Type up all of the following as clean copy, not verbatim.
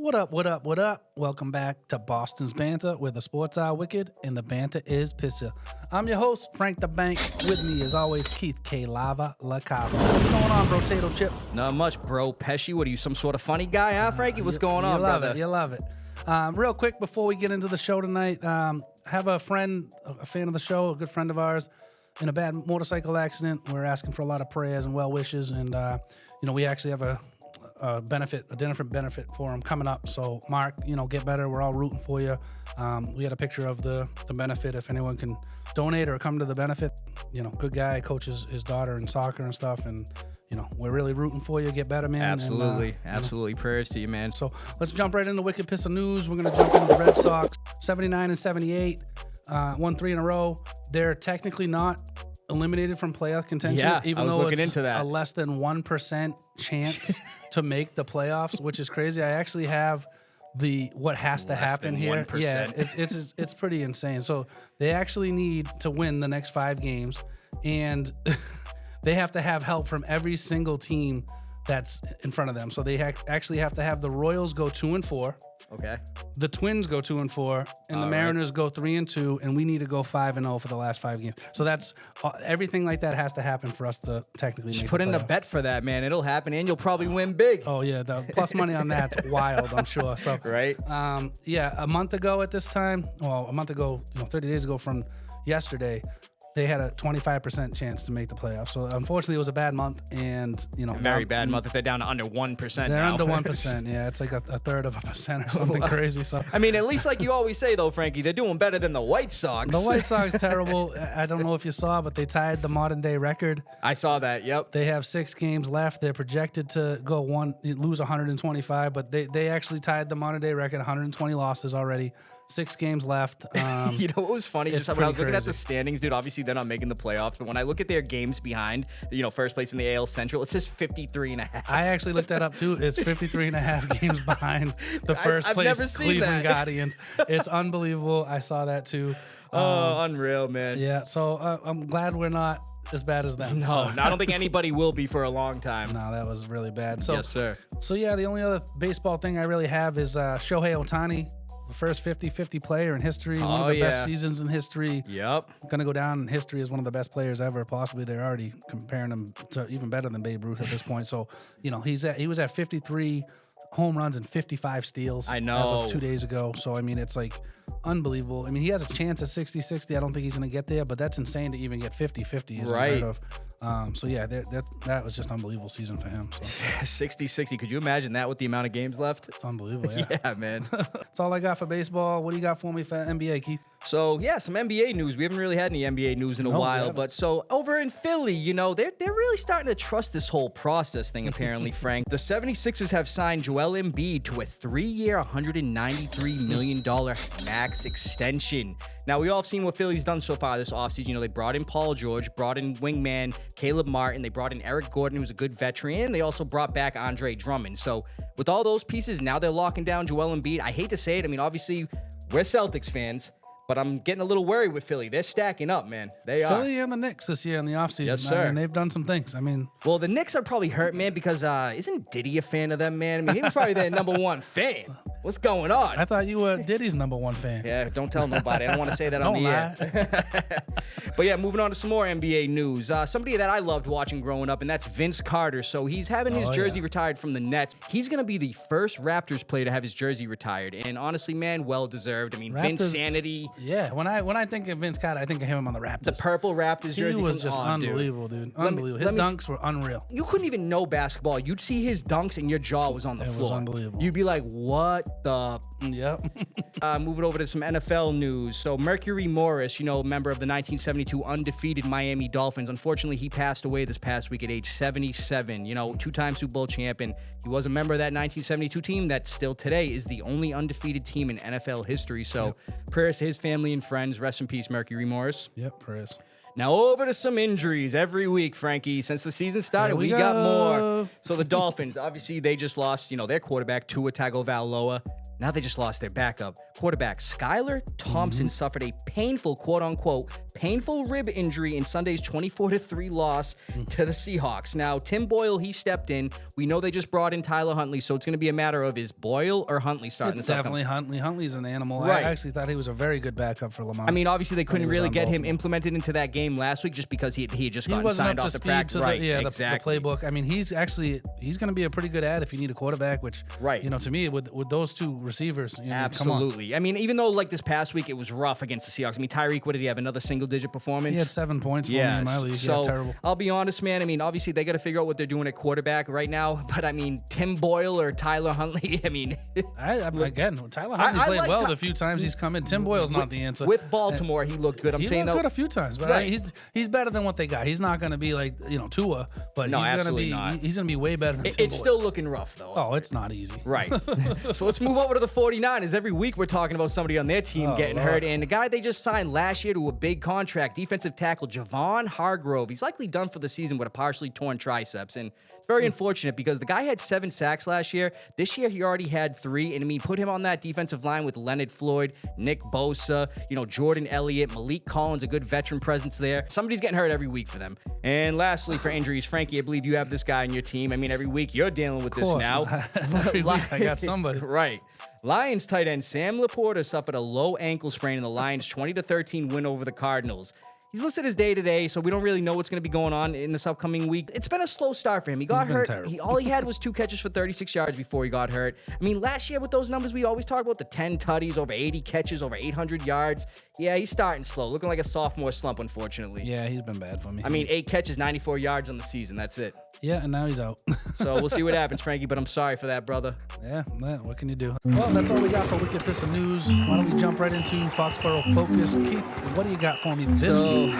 What up, what up, what up? Welcome back to Boston's Banter, where the sports are wicked and the banter is Pissah. I'm your host, Frank the Bank. With me, as always, Keith LaCava. What's going on, bro? Tato Chip? Not much, bro. Pesci, what are you, some sort of funny guy, huh, Frankie? What's going on, brother? You love it. Real quick, before we get into the show tonight, have a friend, a fan of the show, a good friend of ours, in a bad motorcycle accident. We're asking for a lot of prayers and well wishes, and we actually have a different benefit for him coming up. So Mark, get better. We're all rooting for you. We had a picture of the benefit. If anyone can donate or come to the benefit, good guy, coaches his daughter in soccer and stuff. And, we're really rooting for you. Get better, man. Absolutely. Absolutely. Prayers to you, man. So let's jump right into Wicked Pissah News. We're going to jump into the Red Sox, 79 and 78, won 3 in a row. They're technically not eliminated from playoff contention, even though it's a less than 1% chance to make the playoffs, which is crazy. I actually have what has to happen here. 1%. Yeah, it's pretty insane. So they actually need to win the next 5 games, and they have to have help from every single team that's in front of them. So they actually have to have the Royals go 2-4. Okay. The Twins go 2-4, and the Mariners go 3-2, and we need to go 5-0 for the last 5 games. So that's everything like that has to happen for us to technically Just make put the in a playoffs. Bet for that, man. It'll happen, and you'll probably win big. Oh yeah, the plus money on that's wild, I'm sure. So right. A month ago at this time, 30 days ago from yesterday, they had a 25% chance to make the playoffs. So unfortunately, it was a bad month, and very bad month if they're down to under 1%. They're now. under 1%. Yeah, it's like a third of a percent or something crazy. So I mean, at least like you always say though, Frankie, they're doing better than the White Sox. the White Sox terrible. I don't know if you saw, but they tied the modern day record. I saw that. Yep. They have 6 games left. They're projected to lose 125, but they actually tied the modern day record, 120 losses already. 6 games left. You know what was funny? Just when I was looking at crazy. the standings, dude, obviously they're not making the playoffs, but when I look at their games behind, first place in the AL Central, it says 53.5. I actually looked that up too. It's 53.5 games behind the first place Cleveland Guardians. It's unbelievable. I saw that too. Unreal, man. Yeah, so I'm glad we're not as bad as them. No, I don't think anybody will be for a long time. No, that was really bad. So, yes, sir. So yeah, the only other baseball thing I really have is Shohei Ohtani. The first 50-50 player in history, one of the best seasons in history. Yep. Going to go down in history as one of the best players ever. Possibly they're already comparing him to even better than Babe Ruth at this point. So, he was at 53 home runs and 55 steals. I know. As of 2 days ago. So, I mean, it's like unbelievable. I mean, he has a chance at 60-60. I don't think he's going to get there, but that's insane to even get 50-50. Right. That was just unbelievable season for him. So. 60-60. Could you imagine that with the amount of games left? It's unbelievable, yeah. Yeah, man. That's all I got for baseball. What do you got for me for NBA, Keith? So, yeah, some NBA news. We haven't really had any NBA news in a while. But so over in Philly, they're really starting to trust this whole process thing, apparently, Frank. The 76ers have signed Joel Embiid to a 3-year, $193 million max extension. Now, we all have seen what Philly's done so far this offseason. They brought in Paul George, brought in wingman Caleb Martin. They brought in Eric Gordon, who's a good veteran. And they also brought back Andre Drummond. So with all those pieces, now they're locking down Joel Embiid. I hate to say it. I mean, obviously, we're Celtics fans. But I'm getting a little worried with Philly. They're stacking up, man. They are. Philly and the Knicks this year in the offseason. Yes, sir. I mean, they've done some things. I mean, well, the Knicks are probably hurt, man, because isn't Diddy a fan of them, man? I mean, he was probably their number 1 fan. What's going on? I thought you were Diddy's number 1 fan. Yeah, don't tell nobody. I don't want to say that on the air. But yeah, moving on to some more NBA news. Somebody that I loved watching growing up, and that's Vince Carter. So he's having his jersey retired from the Nets. He's going to be the first Raptors player to have his jersey retired. And honestly, man, well-deserved. I mean, Raptors, Vince Sanity. Yeah, when I think of Vince Carter, I think of him on the Raptors. The purple Raptors jersey. He was just unbelievable, dude. Unbelievable. His dunks were unreal. You couldn't even know basketball. You'd see his dunks and your jaw was on the floor. It was unbelievable. You'd be like, what the... Yep. Moving over to some NFL news. So Mercury Morris, member of the 1972 undefeated Miami Dolphins. Unfortunately, he passed away this past week at age 77. 2-time Super Bowl champion. He was a member of that 1972 team that still today is the only undefeated team in NFL history. So prayers to his family and friends. Rest in peace, Mercury Morris. Yep, prayers. Now over to some injuries every week, Frankie. Since the season started, we got more. So the Dolphins, obviously, they just lost, their quarterback, Tua Tagovailoa. Now they just lost their backup, Quarterback Skylar Thompson suffered a painful, quote-unquote, painful rib injury in Sunday's 24-3 loss to the Seahawks. Now, Tim Boyle, he stepped in. We know they just brought in Tyler Huntley, so it's going to be a matter of is Boyle or Huntley starting It's this definitely Huntley. Huntley's an animal. Right. I actually thought he was a very good backup for Lamar. I mean, obviously, they couldn't really get him Baltimore. implemented into that game last week just because he had just He gotten wasn't signed up off to the speed practice. to Right, the exactly. the playbook. I mean, he's going to be a pretty good ad if you need a quarterback, which, Right. to me, with those two receivers, come on. Absolutely. I mean, even though like this past week it was rough against the Seahawks. I mean, Tyreek, what did he have? Another single-digit performance? He had 7 points for me in my league. So Yeah, terrible. I'll be honest, man. I mean, obviously they got to figure out what they're doing at quarterback right now. But I mean, Tim Boyle or Tyler Huntley. I mean, Again, Tyler Huntley played like well the few times he's come in. Tim Boyle's not the answer. with Baltimore, he looked good. I'm He saying looked though, good a few times, but Right. he's better than what they got. He's not going to be like Tua, but No, he's going to absolutely be not. he's going to be way better than Tim it's Boyle. still looking rough though. Oh, it's not easy. Right. So let's move over to the 49ers. Every week we're talking about somebody on their team getting Lord. hurt. And the guy they just signed last year to a big contract, defensive tackle Javon Hargrove. He's likely done for the season with a partially torn triceps. And it's very unfortunate because the guy had 7 sacks last year. This year he already had 3. And I mean, put him on that defensive line with Leonard Floyd, Nick Bosa, Jordan Elliott, Malik Collins, a good veteran presence there. Somebody's getting hurt every week for them. And lastly, for injuries, Frankie, I believe you have this guy on your team. I mean, every week you're dealing with this course. now. Every week I got somebody. Right. Lions tight end Sam Laporta suffered a low ankle sprain in the Lions' 20-13 win over the Cardinals. He's listed as day-to-day, so we don't really know what's going to be going on in this upcoming week. It's been a slow start for him. He got hurt. terrible. All he had was 2 catches for 36 yards before he got hurt. I mean, last year with those numbers, we always talk about the 10 tutties, over 80 catches, over 800 yards. Yeah, he's starting slow, looking like a sophomore slump, unfortunately. Yeah, he's been bad for me. I mean, 8 catches, 94 yards on the season. That's it. yeah, and now he's out. So we'll see what happens, Frankie, but I'm sorry for that, brother. Yeah, what can you do? Well, that's all we got for Look at This in News. Why don't we jump right into Foxborough Focus? Keith, what do you got for me this week?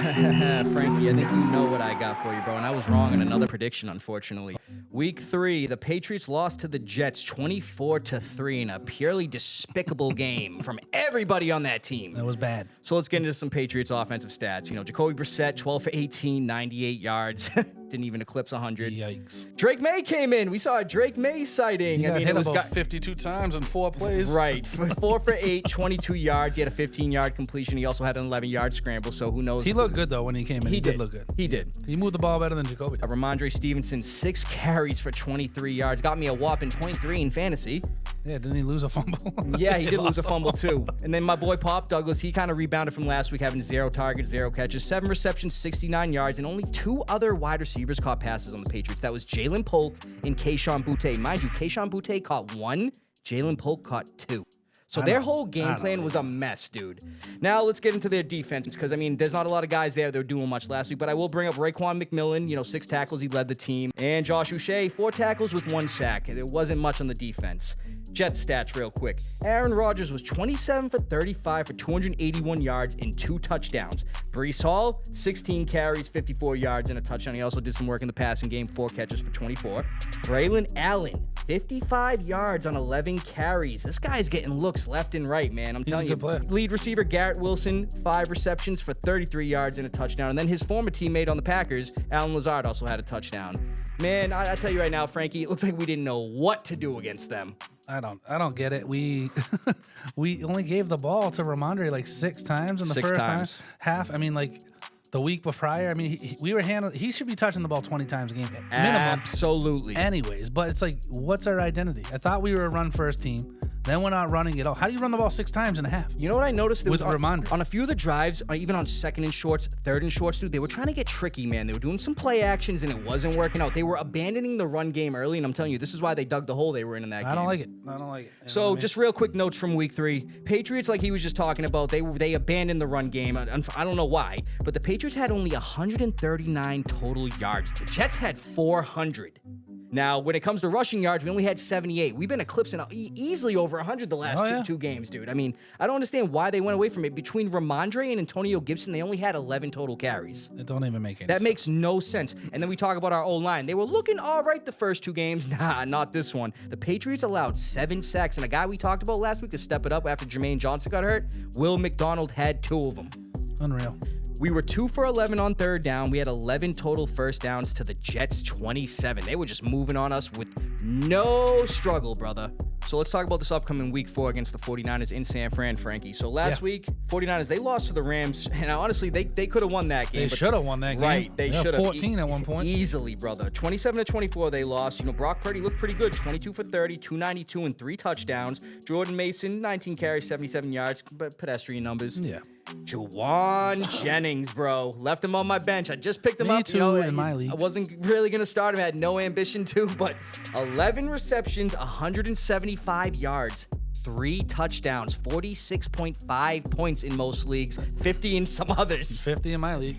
Frankie, I think you know what I got for you, bro, and I was wrong on another prediction, unfortunately. Week 3, the Patriots lost to the Jets 24-3 in a purely despicable game from everybody on that team. That was bad. So let's get into some Patriots offensive stats. Jacoby Brissett, 12 for 18, 98 yards. Didn't even eclipse 100. Yikes. Drake May came in. We saw a Drake May sighting. He got hit about 52 times in 4 plays. Right. 4 for 8, 22 yards. He had a 15-yard completion. He also had an 11-yard scramble, so who knows? He looked good, though, when he came in. He did look good. He did. He moved the ball better than Jacoby did. Ramondre Stevenson, 6 carries for 23 yards. Got me a whopping 0.3 in fantasy. Yeah, didn't he lose a fumble? Yeah, he did lose lost a fumble too. And then my boy Pop Douglas, he kind of rebounded from last week, having 0 targets, 0 catches, 7 receptions, 69 yards, and only 2 other wide receivers caught passes on the Patriots. That was Jalen Polk and Kayshon Boutte. Mind you, Kayshon Boutte caught 1, Jalen Polk caught 2. So their whole game plan was a mess, dude. Now let's get into their defense, because, I mean, there's not a lot of guys there that were doing much last week, but I will bring up Raekwon McMillan, 6 tackles, he led the team. And Josh Uche, 4 tackles with 1 sack. There wasn't much on the defense. Jets stats real quick. Aaron Rodgers was 27 for 35 for 281 yards and 2 touchdowns. Breece Hall, 16 carries, 54 yards and a touchdown. He also did some work in the passing game, 4 catches for 24. Braylon Allen, 55 yards on 11 carries. This guy's getting looks left and right, man. I'm telling you. good player. Lead receiver Garrett Wilson, 5 receptions for 33 yards and a touchdown. And then his former teammate on the Packers, Alan Lazard, also had a touchdown. Man, I tell you right now, Frankie, it looked like we didn't know what to do against them. I don't get it. We only gave the ball to Ramondre like 6 times in the 6 first times. half. I mean, like the week prior. I mean, he should be touching the ball 20 times a game minimum. Absolutely. Anyways, but it's like, what's our identity? I thought we were a run first team. Then we're not running it all. How do you run the ball 6 times in a half? You know what I noticed? There With was Ramondre. on a few of the drives, even on 2nd and shorts, 3rd and shorts, dude, they were trying to get tricky, man. They were doing some play actions, and it wasn't working out. They were abandoning the run game early, and I'm telling you, this is why they dug the hole they were in that game. I don't like it. You know So what I mean? just real quick notes from week 3. Patriots, like he was just talking about, they abandoned the run game. I don't know why, but the Patriots had only 139 total yards. The Jets had 400. Now, when it comes to rushing yards, we only had 78. We've been eclipsing easily over 100 the last two games, dude. I mean, I don't understand why they went away from it. Between Ramondre and Antonio Gibson, they only had 11 total carries. It don't even make any That sense. makes no sense. And then we talk about our O-line. They were looking all right the first 2 games. Nah, not this one. The Patriots allowed 7 sacks. And a guy we talked about last week to step it up after Jermaine Johnson got hurt, Will McDonald had 2 of them. Unreal. We were 2 for 11 on 3rd down. We had 11 total first downs to the Jets 27. They were just moving on us with no struggle, brother. So let's talk about this upcoming week 4 against the 49ers in San Fran, Frankie. So last week, 49ers, they lost to the Rams, and honestly, they could have won that game. They should have won that game. Right, they should have. 14 at one point. Easily, brother. 27-24, they lost. Brock Purdy looked pretty good. 22 for 30, 292, and 3 touchdowns. Jordan Mason, 19 carries, 77 yards, but pedestrian numbers. Yeah. Jawan Jennings, bro. Left him on my bench. I just picked him Me up. too, in my league. I wasn't really going to start him. I had no ambition to, but 11 receptions, 175 yards, 3 touchdowns, 46.5 points in most leagues, 50 in some others. 50 in my league.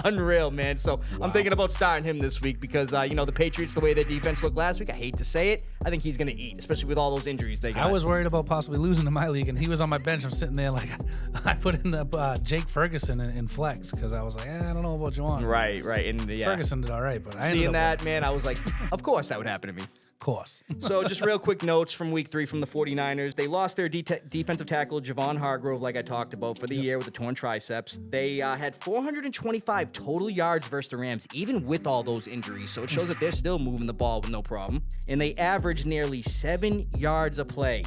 Unreal, man. So I'm thinking about starting him this week because, the Patriots, the way their defense looked last week, I hate to say it, I think he's going to eat, especially with all those injuries they got. I was worried about possibly losing to my league, and he was on my bench. I'm sitting there like, I put in the Jake Ferguson in flex because I was like, I don't know about Juwan. Right. And yeah. Ferguson did all right, but I seeing that, man, I was like, of course that would happen to me. Of course. So just real quick notes from week 3 from the 49ers. They lost their defensive tackle, Javon Hargrove, like I talked about, for the year with the torn triceps. They had 425 total yards versus the Rams, even with all those injuries. So it shows that they're still moving the ball with no problem. And they averaged nearly 7 yards a play.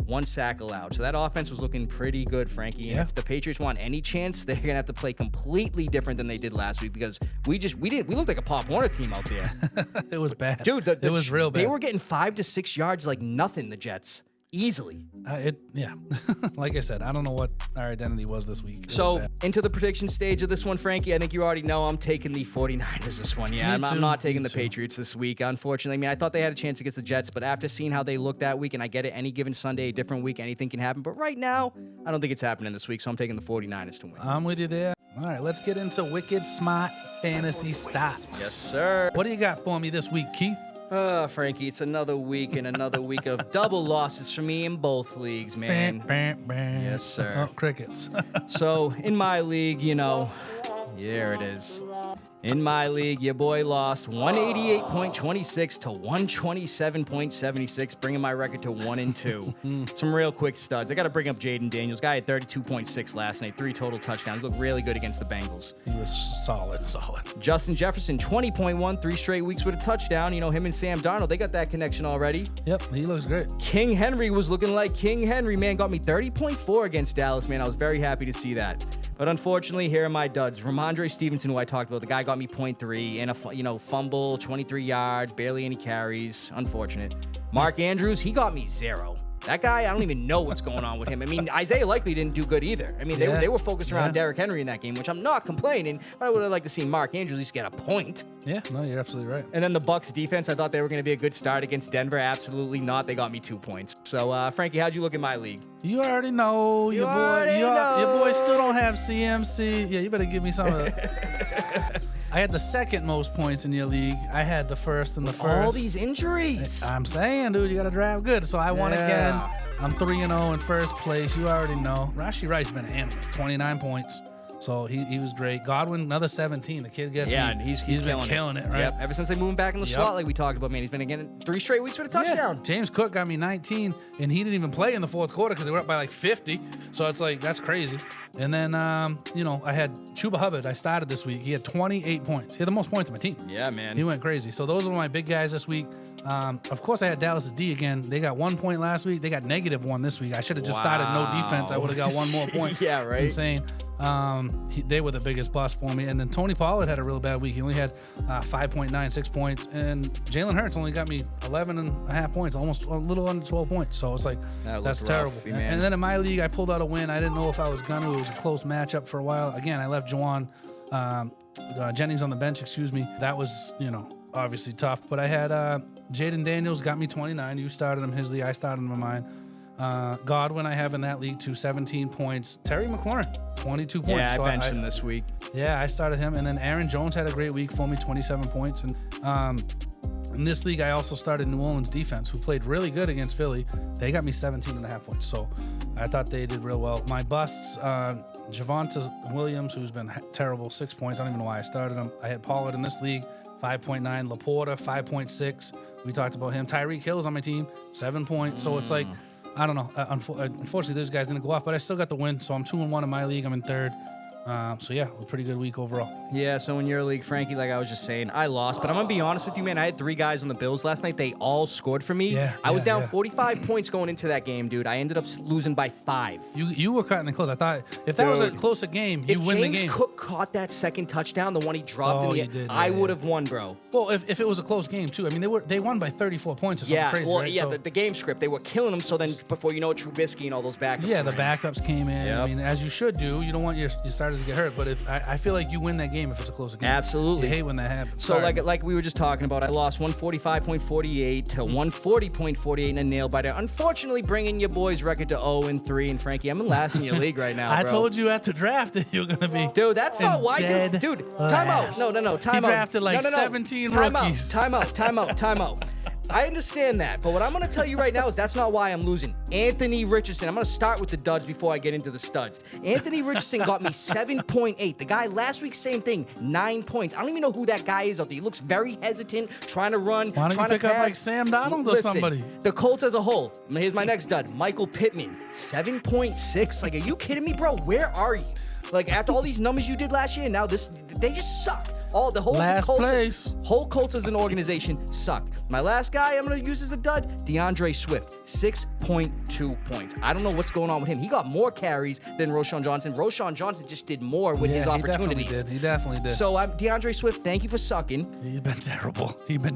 1 sack allowed. So that offense was looking pretty good, Frankie. And if the Patriots want any chance, they're gonna have to play completely different than they did last week because we looked like a Pop Warner team out there. It was bad. Dude, it was real bad. They were getting 5 to 6 yards like nothing, the Jets. Easily. Like I said, I don't know what our identity was this week. So, into the prediction stage of this one, Frankie, I think you already know I'm taking the 49ers this one. Yeah, I'm not taking the Patriots this week, unfortunately. I mean, I thought they had a chance against the Jets, but after seeing how they looked that week, and I get it, any given Sunday, a different week, anything can happen. But right now, I don't think it's happening this week, so I'm taking the 49ers to win. I'm with you there. All right, let's get into Wicked Smart Fantasy Stocks. Yes, sir. What do you got for me this week, Keith? Frankie, it's another week and another week of double losses for me in both leagues, man. Yes, sir. Oh, crickets. So, in my league, there it is. In my league, your boy lost 188.26 to 127.76, bringing my record to 1-2. Some real quick studs. I got to bring up Jaden Daniels. Guy had 32.6 last night, 3 total touchdowns. Looked really good against the Bengals. He was solid. Justin Jefferson, 20.1, 3 straight weeks with a touchdown. Him and Sam Darnold, they got that connection already. Yep, he looks great. King Henry was looking like King Henry, man. Got me 30.4 against Dallas, man. I was very happy to see that. But unfortunately, here are my duds. Ramondre Stevenson, who I talked about, the guy got me 0.3 and a fumble, 23 yards, barely any carries. Unfortunate. Mark Andrews, he got me 0. That guy, I don't even know what's going on with him. I mean, Isaiah likely didn't do good either. I mean, they were focused around Derrick Henry in that game, which I'm not complaining, but I would have liked to see Mark Andrews at least get a point. Yeah, no, you're absolutely right. And then the Bucs defense, I thought they were going to be a good start against Denver. Absolutely not. They got me 2 points. So, Frankie, how'd you look in my league? You already know. Your boy still don't have CMC. Yeah, you better give me some of that. I had the second most points in your league. I had the first and the first. All these injuries. I'm saying, dude, you got to draft good. So I won again. I'm 3-0 in first place. You already know. Rashee Rice been an animal. 29 points. So he was great. Godwin, another 17. The kid gets and he's been killing it, right? Yep. Ever since they moved back in the slot, like we talked about, man, he's been again 3 straight weeks with a touchdown. Yeah. James Cook got me 19, and he didn't even play in the fourth quarter because they were up by like 50. So it's like, that's crazy. And then, I had Chuba Hubbard. I started this week. He had 28 points. He had the most points on my team. Yeah, man. He went crazy. So those were my big guys this week. Of course, I had Dallas D again. They got 1 point last week. They got -1 this week. I should have just started no defense. I would have got 1 more point. Yeah, right. It's insane. They were the biggest bust for me. And then Tony Pollard had a real bad week. He only had 5.96 points. And Jalen Hurts only got me 11.5 points, almost a little under 12 points. So it's like, that's terrible. Rough, and then in my league, I pulled out a win. I didn't know if I was going to. It was a close matchup for a while. Again, I left Juwan Jennings on the bench, That was, obviously tough. But I had Jaden Daniels got me 29. You started him his league. I started him in mine. Godwin I have in that league to 17 points. Terry McLaurin, 22 points. Yeah, I benched him this week. Yeah, I started him. And then Aaron Jones had a great week for me, 27 points. And in this league, I also started New Orleans defense, who played really good against Philly. They got me 17.5 points. So I thought they did real well. My busts, Javonte Williams, who's been terrible, 6 points. I don't even know why I started him. I had Pollard in this league, 5.9. Laporta, 5.6. We talked about him. Tyreek Hill's on my team, 7 points. So it's like, I don't know. Unfortunately, those guys didn't go off, but I still got the win. So I'm 2-1 in my league. I'm in third. So yeah, a pretty good week overall. Yeah, so in your league, Frankie, like I was just saying, I lost. But I'm going to be honest with you, man. I had 3 guys on the Bills last night. They all scored for me. Yeah, I was down yeah. 45 points going into that game, dude. I ended up losing by 5. You were cutting it close. I thought if that was a closer game, you win the game. If James Cook caught that second touchdown, the one he dropped in the end, did, I would have won, bro. Well, if it was a close game too. I mean, they won by 34 points or something crazy, right? Yeah, So, the game script, they were killing them. So then before you know it, Trubisky and all those backups. yeah, the were in. backups came in. Yep. I mean, as you should do. You don't want your starters to get hurt. But if I feel like you win that game if it's a closer game. Absolutely. You hate when that happens. So Sorry. like we were just talking about, I lost 145.48 to 140.48 in a nail biter. Unfortunately, bringing your boys' record to 0-3. And Frankie, I'm in last in your league right now, I bro. told you at the draft that you were gonna be. Dude, that's not why. Dude, time out. No, time out. He drafted like 17 rookies. Time out. I understand that, but what I'm going to tell you right now is that's not why I'm losing. Anthony Richardson. I'm going to start with the duds before I get into the studs. Anthony Richardson got me 7.8. The guy last week, same thing, 9 points. I don't even know who that guy is out there. He looks very hesitant, trying to run, Why don't trying you to pick up pass. like Sam Donald or Listen, somebody? The Colts as a whole. Here's my next dud. Michael Pittman, 7.6. Like, are you kidding me, bro? Where are you? Like, after all these numbers you did last year, now they just suck. The whole Last Colts, place. whole Colts as an organization suck. My last guy I'm going to use as a dud, DeAndre Swift, 6.2 points. I don't know what's going on with him. He got more carries than Roschon Johnson. Roschon Johnson just did more with his opportunities. He definitely did. So DeAndre Swift, thank you for sucking. He's been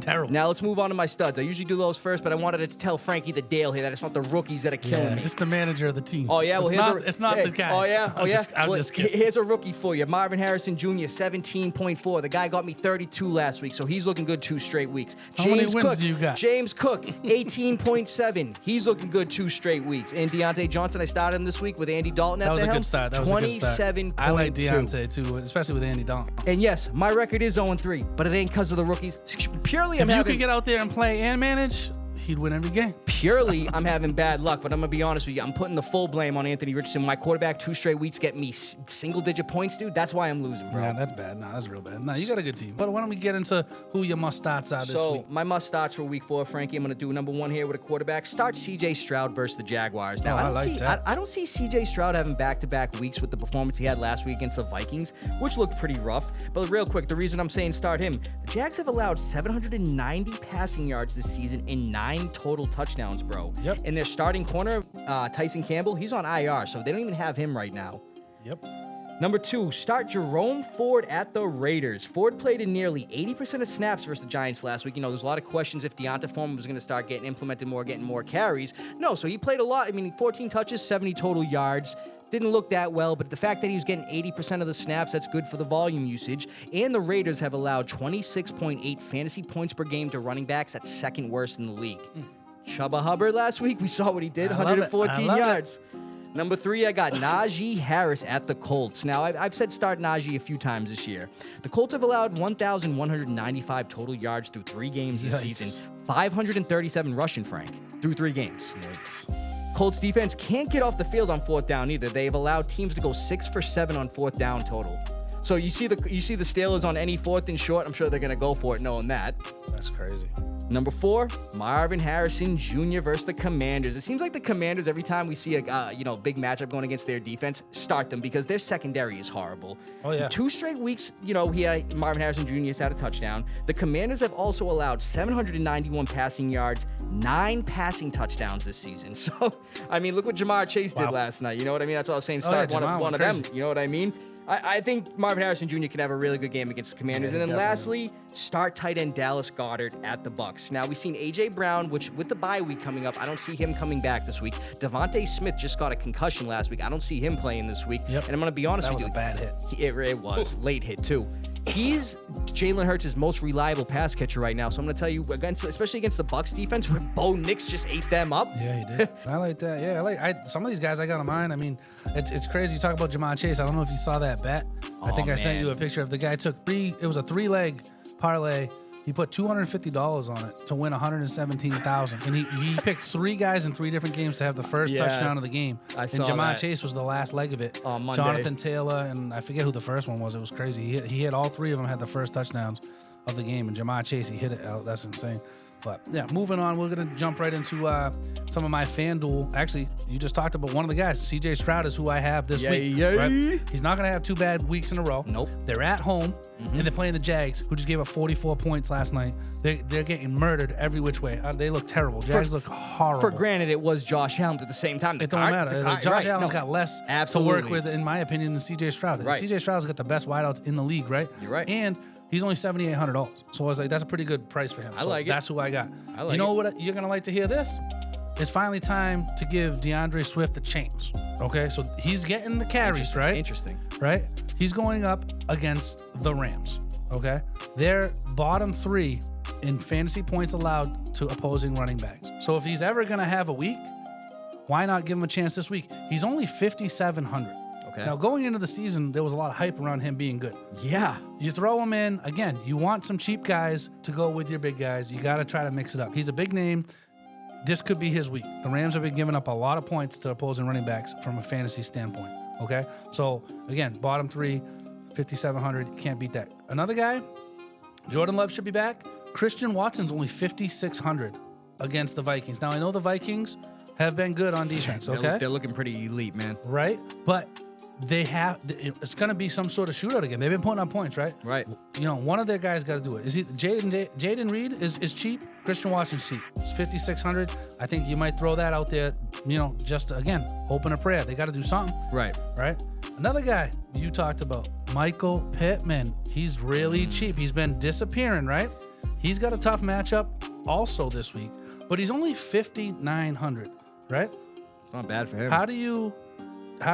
terrible. Now let's move on to my studs. I usually do those first, but I wanted to tell Frankie the Dale here that it's not the rookies that are killing me. It's the manager of the team. Oh, yeah? Well, it's not the guys. Oh, yeah? I'm Well, just kidding. Here's a rookie for you. Marvin Harrison Jr., 17.4. The guy got me 32 last week, so he's looking good 2 straight weeks. How many wins do you got? James Cook, 18.7. He's looking good 2 straight weeks. And Deontay Johnson, I started him this week with Andy Dalton at That was the a helm. good start. That was a good start. 27.2. I like Deontay too, especially with Andy Dalton. And yes, my record is 0-3, but it ain't because of the rookies. Purely, If you could get out there and play and manage, he'd win every game. Purely, I'm having bad luck, but I'm going to be honest with you. I'm putting the full blame on Anthony Richardson. My quarterback 2 straight weeks get me single-digit points, dude. That's why I'm losing, bro. Yeah, that's bad. No, that's real bad. No, you got a good team. But why don't we get into who your must-starts are this week? So, my must-starts for week 4, Frankie, I'm going to do number 1 here with a quarterback. Start C.J. Stroud versus the Jaguars. Now, I don't see C.J. Stroud having back-to-back weeks with the performance he had last week against the Vikings, which looked pretty rough. But real quick, the reason I'm saying start him, the Jags have allowed 790 passing yards this season and 9 total touchdowns, bro. Yep. And their starting corner, Tyson Campbell, he's on IR, so they don't even have him right now. Yep. Number 2, start Jerome Ford at the Raiders. Ford played in nearly 80% of snaps versus the Giants last week. You know, there's a lot of questions if Deonta Foreman was going to start getting implemented more, getting more carries. No, so he played a lot. I mean, 14 touches, 70 total yards. Didn't look that well, but the fact that he was getting 80% of the snaps, that's good for the volume usage. And the Raiders have allowed 26.8 fantasy points per game to running backs. That's second worst in the league. Chuba Hubbard last week, we saw what he did, 114 yards. Number 3, I got Najee Harris at the Colts. Now, I've said start Najee a few times this year. The Colts have allowed 1,195 total yards through 3 games this season. 537 rushing, Frank, through 3 games. Yikes. Colts defense can't get off the field on 4th down either. They've allowed teams to go 6 for 7 on 4th down total. So you see the Steelers on any 4th and short, I'm sure they're going to go for it knowing that. That's crazy. Number 4, Marvin Harrison Jr. versus the Commanders. It seems like the Commanders, every time we see a big matchup going against their defense, start them because their secondary is horrible. Oh, yeah. 2 straight weeks, Marvin Harrison Jr. has had a touchdown. The Commanders have also allowed 791 passing yards, 9 passing touchdowns this season. So, I mean, look what Jamar Chase did last night. You know what I mean? That's what I was saying. Start one of them. You know what I mean? I think Marvin Harrison Jr. can have a really good game against the Commanders. Yeah, and then definitely. lastly, start tight end Dallas Goedert at the Bucs. Now, we've seen A.J. Brown, which with the bye week coming up, I don't see him coming back this week. Devontae Smith just got a concussion last week. I don't see him playing this week. Yep. And I'm going to be honest with you. That was a bad hit. It was. Late hit, too. He's Jalen Hurts' most reliable pass catcher right now. So I'm going to tell you, especially against the Bucs defense, where Bo Nix just ate them up. Yeah, he did. I like that. Yeah, some of these guys I got in mind. I mean, it's crazy. You talk about Jamar Chase. I don't know if you saw that bet. I think I sent you a picture of the guy took 3. It was a 3-leg parlay. He put $250 on it to win $117,000, and he picked 3 guys in 3 different games to have the first touchdown of the game. I saw and Jamar that. Chase was the last leg of it. On Monday. Jonathan Taylor, and I forget who the first one was. It was crazy. He hit all 3 of them, had the first touchdowns. of the game, and Jamar Chase, he hit it out. That's insane. But yeah, moving on, we're going to jump right into some of my FanDuel. Actually, you just talked about one of the guys. CJ Stroud is who I have this week. Right? He's not going to have 2 bad weeks in a row. Nope. They're at home, and they're playing the Jags, who just gave up 44 points last night. They're getting murdered every which way. They look terrible. Jags look horrible. For granted, it was Josh Allen, but at the same time, it don't matter. Josh Allen's got less to work with, in my opinion, than CJ Stroud. Right. CJ Stroud's got the best wideouts in the league, right? You're right. And he's only $7,800. So I was like, that's a pretty good price for him. I like it. That's who I got. I like you know it. what? You're going to like to hear this? It's finally time to give DeAndre Swift a chance. Okay? So he's getting the carries, right? Interesting. Right? He's going up against the Rams. Okay? They're bottom 3 in fantasy points allowed to opposing running backs. So if he's ever going to have a week, why not give him a chance this week? He's only 5,700. Okay. Now, going into the season, there was a lot of hype around him being good. Yeah. You throw him in, again, you want some cheap guys to go with your big guys. You got to try to mix it up. He's a big name. This could be his week. The Rams have been giving up a lot of points to opposing running backs from a fantasy standpoint, okay? So, again, bottom 3, 5,700. You can't beat that. Another guy, Jordan Love should be back. Christian Watson's only 5,600 against the Vikings. Now, I know the Vikings have been good on defense, okay? They're looking pretty elite, man. Right? But it's going to be some sort of shootout again. They've been putting up points, right? Right. You know, one of their guys got to do it. Is he Jaden Reed is cheap? Christian Watson's cheap. It's 5,600. I think you might throw that out there, you know, just again, hoping a prayer. They got to do something. Right. Right? Another guy you talked about, Michael Pittman. He's really cheap. He's been disappearing, right? He's got a tough matchup also this week, but he's only 5,900, right? It's not bad for him. How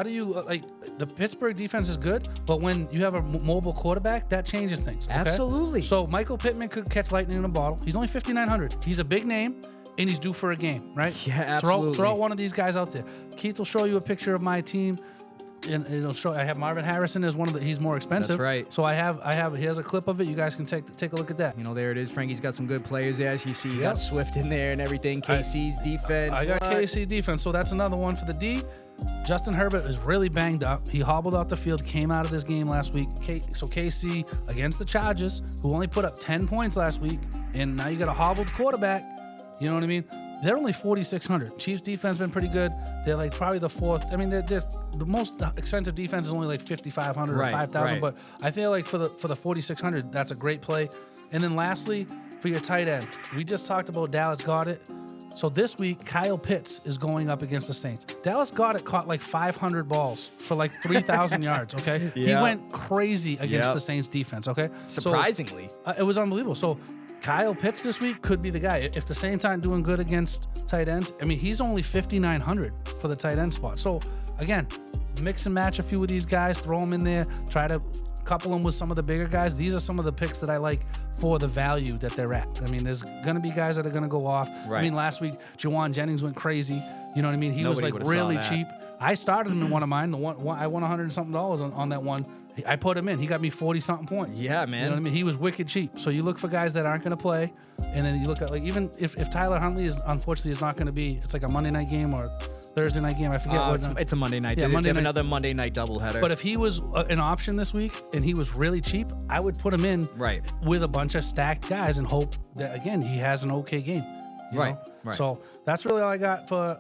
do you like the Pittsburgh defense is good, but when you have a mobile quarterback, that changes things. Okay? Absolutely. So Michael Pittman could catch lightning in a bottle. He's only 5,900. He's a big name, and he's due for a game, right? Yeah, absolutely. Throw one of these guys out there. Keith will show you a picture of my team. And it'll show. I have Marvin Harrison as one of the. He's more expensive. That's right. So I have. Here's a clip of it. You guys can take a look at that. You know, there it is. Frankie's got some good players there. As you see, you got Swift in there and everything. KC's defense. I got KC defense. So that's another one for the D. Justin Herbert is really banged up. He hobbled out the field. Came out of this game last week. So KC against the Chargers, who only put up 10 points last week, and now you got a hobbled quarterback. You know what I mean? They're only 4,600. Chiefs defense been pretty good. They're like probably the 4th. I mean, they're the most expensive defense is only like 5,500 or 5,000. But I feel like for the 4,600, that's a great play. And then lastly, for your tight end, we just talked about Dallas Goedert. So this week, Kyle Pitts is going up against the Saints. Dallas Goedert caught like 500 balls for like 3,000 yards, okay? Yeah. He went crazy against the Saints defense, okay? Surprisingly. So, it was unbelievable. So Kyle Pitts this week could be the guy. If the Saints aren't doing good against tight ends, I mean, he's only 5,900 for the tight end spot. So, again, mix and match a few of these guys, throw them in there, try to couple them with some of the bigger guys. These are some of the picks that I like for the value that they're at. I mean, there's going to be guys that are going to go off. Right. I mean, last week, Jawan Jennings went crazy. You know what I mean? He Nobody was like would've really saw that. cheap. I started him in one of mine. I won $100 and something on that one. I put him in. He got me 40-something points. Yeah, man. You know what I mean? He was wicked cheap. So you look for guys that aren't going to play, and then you look at, like, even if Tyler Huntley is, unfortunately, is not going to be, it's like a Monday night game or Thursday night game. I forget what. It's a Monday night. Yeah, They Monday have night. another Monday night doubleheader. But if he was an option this week and he was really cheap, I would put him in Right. with a bunch of stacked guys and hope that, again, he has an okay game. you Right, know? right. So that's really all I got for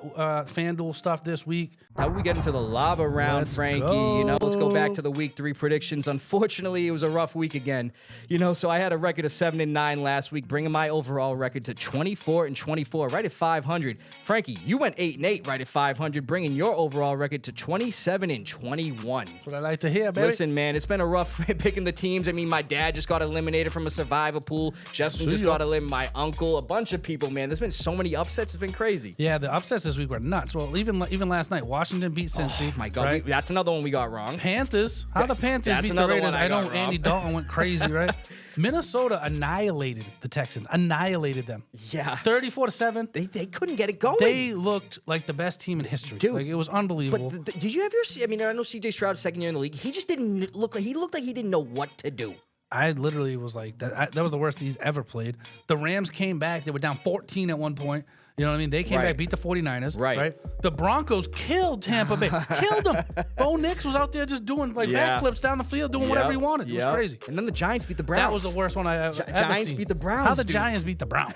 FanDuel stuff this week. How we get into the lava round, Let's Frankie? go. You know, let's go back to the week 3 predictions. Unfortunately, it was a rough week again. You know, so I had a record of 7-9 last week, bringing my overall record to 24-24, right at 500. Frankie, you went 8-8, right at 500, bringing your overall record to 27-21. That's what I like to hear, baby. Listen, man, it's been a rough picking the teams. I mean, my dad just got eliminated from a survivor pool. Justin just got eliminated. My uncle, a bunch of people, man. There's been so many upsets. It's been crazy. Yeah, the upsets this week were nuts. Well, even last night, Washington beat Cincy. Oh, my God. Right? That's another one we got wrong. Panthers. How the Panthers That's beat the another Raiders? one I I know got Andy wrong. Dalton went crazy, right? Minnesota annihilated the Texans. Annihilated them. Yeah. 34-7. They couldn't get it going. They looked like the best team in history. Dude, like, it was unbelievable. But did you ever see? I mean, I know CJ Stroud's second year in the league. He just didn't look like he didn't know what to do. I literally was like, that was the worst he's ever played. The Rams came back. They were down 14 at one point. You know what I mean? They came back, beat the 49ers. Right. The Broncos killed Tampa Bay. Killed them. Bo Nix was out there just doing backflips down the field, doing whatever he wanted. It was crazy. And then the Giants beat the Browns. That was the worst one I ever Giants seen. beat the Browns. How the Giants beat the Browns?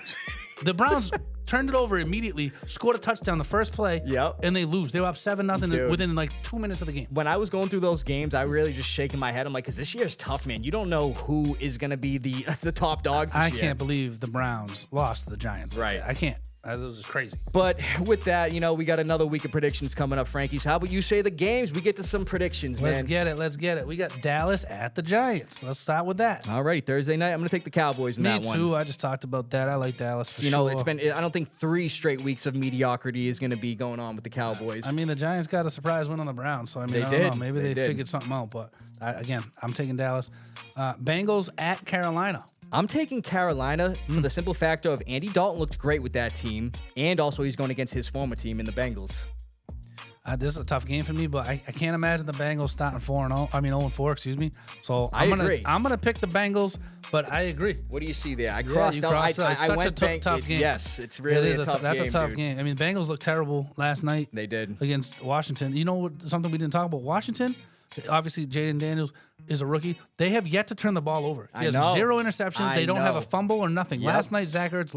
The Browns turned it over immediately, scored a touchdown the first play, and they lose. They were up 7-0 within like 2 minutes of the game. When I was going through those games, I really just shaking my head. I'm like, because this year's tough, man. You don't know who is going to be the top dogs this year. I can't believe the Browns lost to the Giants. Right. I can't. This is crazy. But with that, we got another week of predictions coming up, Frankie. So how about you say the games? We get to some predictions, man. Let's get it. We got Dallas at the Giants. Let's start with that. All righty, Thursday night. I'm going to take the Cowboys in that one. Me too. I just talked about that. I like Dallas for sure. It's been, I don't think 3 straight weeks of mediocrity is going to be going on with the Cowboys. I mean, the Giants got a surprise win on the Browns. So, I mean, I don't know. Maybe they figured something out. But, again, I'm taking Dallas. Bengals at Carolina. I'm taking Carolina for the simple factor of Andy Dalton looked great with that team, and also he's going against his former team in the Bengals. This is a tough game for me, but I can't imagine the Bengals starting 4-0. I mean 0-4, excuse me. So I'm gonna pick the Bengals, but I agree. What do you see there? I crossed out. It's such a tough game. Yes, it's really a tough game. That's a tough game. I mean, Bengals looked terrible last night. They did against Washington. You know what? Something we didn't talk about. Washington. Obviously, Jaden Daniels is a rookie. They have yet to turn the ball over. He has 0 interceptions. They don't have a fumble or nothing. Last night, Zach Ertz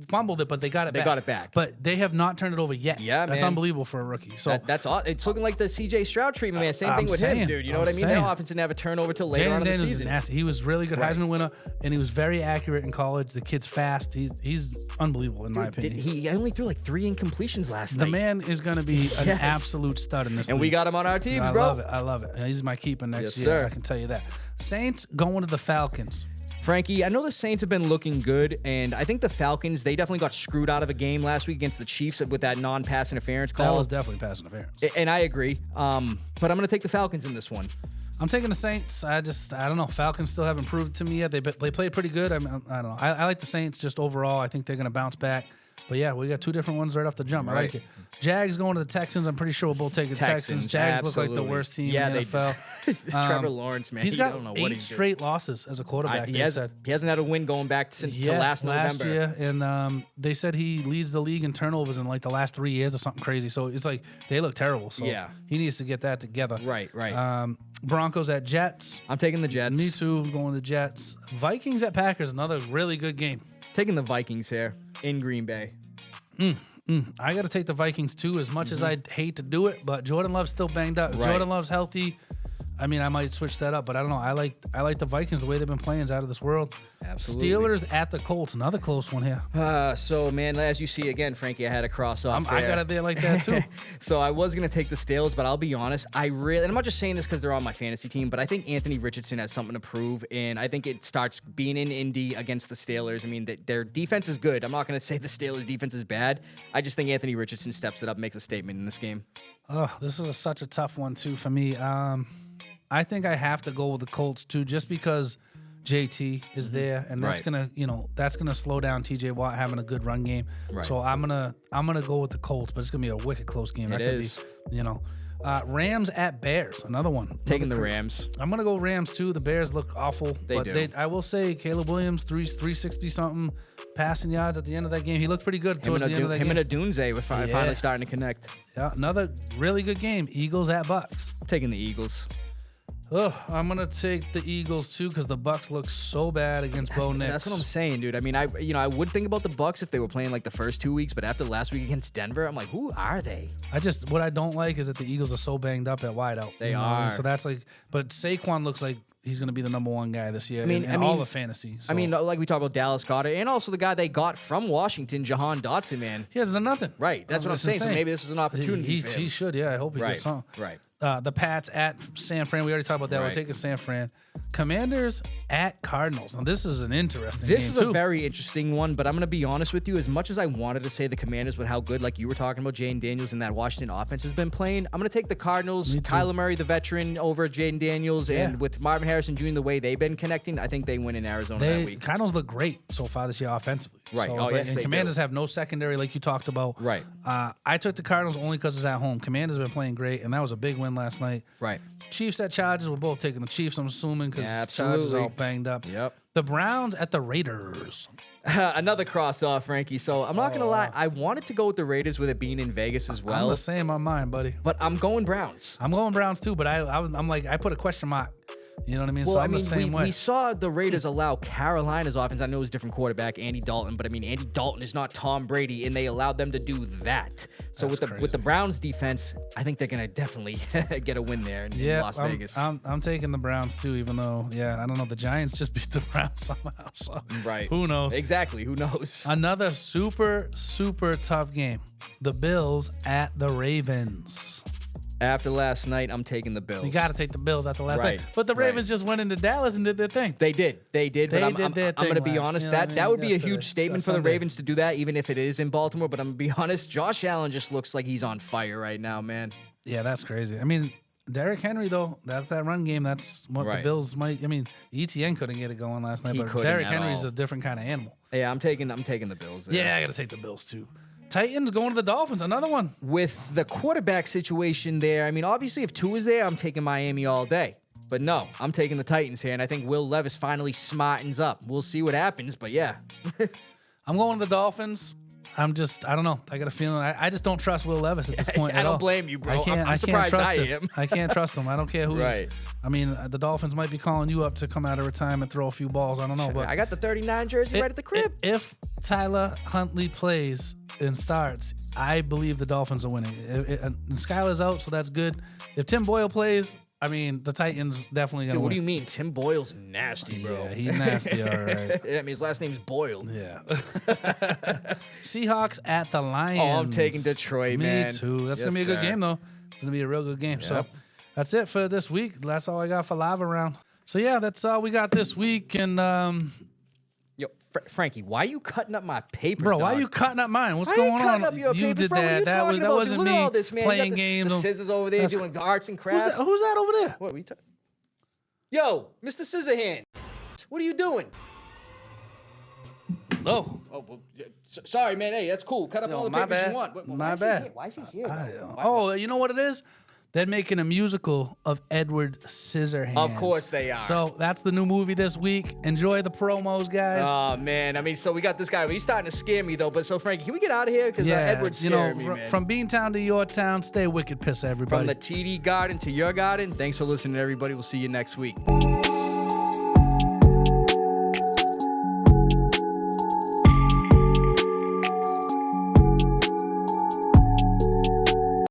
fumbled it, but they got it back. They got it back. But they have not turned it over yet. Yeah, That's unbelievable for a rookie. So that's all. It's looking like the C.J. Stroud treatment, man. Same thing with him, dude. You know what I mean? Their offense didn't have a turnover till later on in the season. Is nasty. He was really good Heisman winner, and he was very accurate in college. The kid's fast. He's unbelievable in my opinion. He only threw like 3 incompletions last night. The man is going to be an absolute stud in this league. And we got him on our teams, bro. I love it. He's my keeper next year. Sir. I can tell you that. Saints going to the Falcons. Frankie, I know the Saints have been looking good, and I think the Falcons, they definitely got screwed out of a game last week against the Chiefs with that non-pass interference call. That was definitely pass interference. And I agree. But I'm going to take the Falcons in this one. I'm taking the Saints. I don't know. Falcons still haven't proved to me yet. They played pretty good. I don't know. I like the Saints just overall. I think they're going to bounce back. But yeah, we got 2 different ones right off the jump. I like it. Jags going to the Texans. I'm pretty sure we'll both take the Texans. Jags look like the worst team in the NFL. Trevor Lawrence, man. He's got 8 straight losses as a quarterback. He hasn't had a win going back to last November. Year, and they said he leads the league in turnovers in like the last 3 years or something crazy. So it's like they look terrible. So he needs to get that together. Right. Broncos at Jets. I'm taking the Jets. Me too. I'm going with the Jets. Vikings at Packers. Another really good game. Taking the Vikings here in Green Bay. I got to take the Vikings too, as much as I hate to do it, but Jordan Love's still banged up. If Jordan Love's healthy, I mean, I might switch that up, but I don't know. I like the Vikings. The way they've been playing is out of this world. Absolutely. Steelers at the Colts. Another close one here. So, man, as you see, again, Frankie, I had to cross off I got it there like that, too. So I was going to take the Steelers, but I'll be honest. And I'm not just saying this because they're on my fantasy team, but I think Anthony Richardson has something to prove, and I think it starts being in Indy against the Steelers. I mean, their defense is good. I'm not going to say the Steelers' defense is bad. I just think Anthony Richardson steps it up, makes a statement in this game. Oh, this is such a tough one, too, for me. I think I have to go with the Colts, too, just because JT is there, and that's gonna slow down TJ Watt having a good run game. Right. So I'm gonna go with the Colts, but it's gonna be a wicked close game. It is. Rams at Bears, another one. Taking the Rams. I'm gonna go Rams too. The Bears look awful. They do. I will say Caleb Williams 360 something passing yards at the end of that game. He looked pretty good towards the end of that game. Him and Adunze were finally starting to connect. Yeah, another really good game. Eagles at Bucks. I'm taking the Eagles. I'm gonna take the Eagles too because the Bucks look so bad against Bo Nix. That's what I'm saying, dude. I mean, I would think about the Bucks if they were playing like the first 2 weeks, but after last week against Denver, I'm like, who are they? What I don't like is that the Eagles are so banged up at wideout. They are. So that's like, but Saquon looks like he's going to be the number 1 guy this year in all of fantasy. So. I mean, like we talked about Dallas Goedert and also the guy they got from Washington, Jahan Dotson, man. He hasn't done nothing. Right. That's what I'm saying. So maybe this is an opportunity for him. He should, yeah. I hope he gets some. Right. The Pats at San Fran. We already talked about that. We're taking San Fran. Commanders at Cardinals. Now, this is an interesting game, This is a very interesting one, but I'm going to be honest with you. As much as I wanted to say the Commanders with how good, like you were talking about, Jaden Daniels and that Washington offense has been playing, I'm going to take the Cardinals. Kyler Murray, the veteran, over Jaden Daniels. And with Marvin Harrison Jr., the way they've been connecting, I think they win in Arizona that week. Cardinals look great so far this year offensively. Right. So and Commanders have no secondary like you talked about. Right. I took the Cardinals only because it's at home. Commanders have been playing great, and that was a big win last night. Right. Chiefs at Chargers. We're both taking the Chiefs, I'm assuming, because Yeah, Chargers are all absolutely. banged up. Yep. The Browns at the Raiders. Another cross-off, Frankie. So I'm not going to lie. I wanted to go with the Raiders with it being in Vegas as I'm well. the same on mine, buddy. But I'm going Browns. I'm going Browns too, but I'm like, I put a question mark. You know what I mean? Well, So I'm the same way. we saw the Raiders allow Carolina's offense. I know it was a different quarterback, Andy Dalton, but I mean, Andy Dalton is not Tom Brady, and they allowed them to do that. So That's with the Browns defense, I think they're gonna definitely get a win there in Las Vegas. I'm taking the Browns too, even though, I don't know, the Giants just beat the Browns somehow. So Right. who knows? Exactly. Who knows? Another super, super tough game. The Bills at the Ravens. After last night, I'm taking the Bills. You got to take the Bills after last Right, night. But the Ravens just went into Dallas and did their thing. They did. But They I'm did their going to thing, be lad. honest. You know what I That mean? would be a Yesterday. huge statement for the Sunday. Ravens to do that, even if it is in Baltimore. But I'm going to be honest. Josh Allen just looks like he's on fire right now, man. Yeah, that's crazy. I mean, Derrick Henry, though, that's that run game. That's what the Right. Bills might. I mean, ETN couldn't get it going last night, He but couldn't Derrick at Henry's all. a different kind of animal. Yeah, I'm taking the Bills there. Yeah, I got to take the Bills too. Titans going to the Dolphins. Another one. With the quarterback situation there, I mean, obviously, if Tua is there, I'm taking Miami all day. But no, I'm taking the Titans here, and I think Will Levis finally smartens up. We'll see what happens, but yeah. I'm going to the Dolphins. I don't know. I got a feeling. I just don't trust Will Levis at this point. I at don't all. blame you, bro. I can't, I'm surprised trust I him. am. I can't trust him. I don't care who's. Right. I mean, the Dolphins might be calling you up to come out of retirement, throw a few balls. I don't know, but I got the 39 jersey right at the crib. If Tyler Huntley plays and starts, I believe the Dolphins are winning. And Skylar's out, so that's good. If Tim Boyle plays, I mean, the Titans definitely gonna Dude, win. what do you mean? Tim Boyle's nasty, bro. Yeah, he's nasty. All right. I mean, his last name's Boyle. Yeah. Seahawks at the Lions. Oh, I'm taking Detroit, man. Me too. That's Yes, gonna be a good sir. game, though. It's gonna be a real good game. So Yep. that's it for this week. That's all I got for Lava Round. So yeah, that's all we got this week. And Yo, Frankie, why are you cutting up my papers, bro, why dog? are you cutting up mine? What's Why are you going cutting on? up your You papers, did bro? What are that. you That talking about? wasn't Dude, look me at all this, man. You got playing the games. The scissors over there That's- doing arts and crafts. Who's that over there? What are we talking? Yo, Mr. Scissorhand, what are you doing? Oh, Oh, well, sorry, man. Hey, that's cool. Cut up all the my papers bad. you want. My why is he bad. here? Why is he here? though? Oh, you know what it is? They're making a musical of Edward Scissorhands. Of course they are. So that's the new movie this week. Enjoy the promos, guys. Oh man, I mean, so we got this guy. He's starting to scare me though. But so Frankie, can we get out of here? Because Edward's scaring me, man. from Beantown to your town, stay wicked, Pissah, everybody. From the TD garden to your garden. Thanks for listening, everybody. We'll see you next week.